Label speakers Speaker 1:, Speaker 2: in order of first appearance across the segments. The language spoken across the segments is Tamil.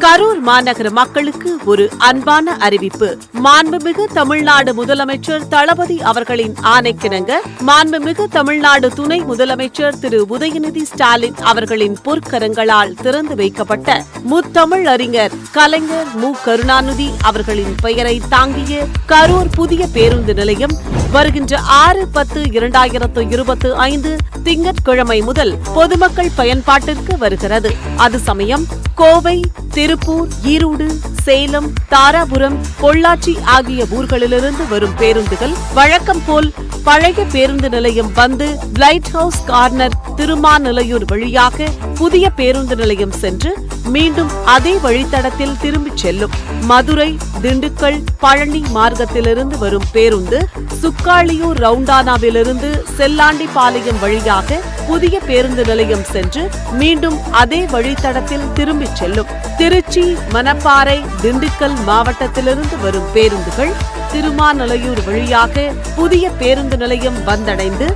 Speaker 1: கரூர் மாநகர மக்களுக்கு ஒரு அன்பான அறிவிப்பு. மாண்புமிகு தமிழ்நாடு முதலமைச்சர் தளபதி அவர்களின் ஆணைக்கிணங்க மாண்புமிகு தமிழ்நாடு துணை முதலமைச்சர் திரு உதயநிதி ஸ்டாலின் அவர்களின் பொற்கரங்களால் திறந்து வைக்கப்பட்ட முத்தமிழ் அறிஞர் கலைஞர் மு. கருணாநிதி அவர்களின் பெயரை தாங்கிய கரூர் புதிய பேருந்து நிலையம் வருகின்ற 6/10/2025 திங்கட்கிழமை முதல் பொதுமக்கள் பயன்பாட்டிற்கு வருகிறது. அது சமயம் கோவை, திருப்பூர், ஈரோடு, சேலம், தாராபுரம், பொள்ளாச்சி ஆகிய ஊர்களிலிருந்து வரும் பேருந்துகள் வழக்கம் போல் பழைய பேருந்து நிலையம் வந்து லைட் ஹவுஸ் கார்னர் திருமாநிலையூர் வழியாக புதிய பேருந்து நிலையம் சென்று மீண்டும் அதே வழித்தடத்தில் திரும்பிச் செல்லும். மதுரை, திண்டுக்கல், பழனி மார்க்கத்திலிருந்து வரும் பேருந்து சுக்காளியூர் ரவுண்டானாவிலிருந்து செல்லாண்டிபாளையம் வழியாக புதிய பேருந்து நிலையம் சென்று மீண்டும் அதே வழித்தடத்தில் திரும்பிச் செல்லும். திருச்சி, மணப்பாறை, திண்டுக்கல் மாவட்டத்திலிருந்து வரும் பேருந்துகள் திருமாநிலையூர் வழியாக புதிய பேருந்து நிலையம் வந்தடைந்து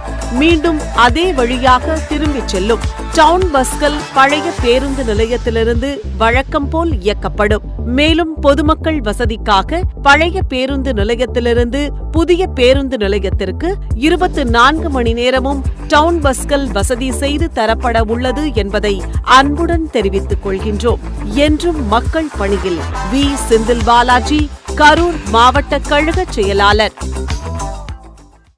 Speaker 1: மீண்டும் அதே வழியாக திரும்பிச் செல்லும். டவுன் பஸ்கள் பழைய பேருந்து நிலையத்திலிருந்து வழக்கம் போல் இயக்கப்படும். மேலும் பொதுமக்கள் வசதிக்காக பழைய பேருந்து நிலையத்திலிருந்து புதிய பேருந்து நிலையத்திற்கு 24 மணி நேரமும் டவுன் பஸ்கள் வசதி செய்து தரப்பட உள்ளது என்பதை அன்புடன் தெரிவித்துக் கொள்கின்றோம். என்றும் மக்கள் பணியில் வி. செந்தில் பாலாஜி, கரூர் மாவட்ட கழக செயலாளர்.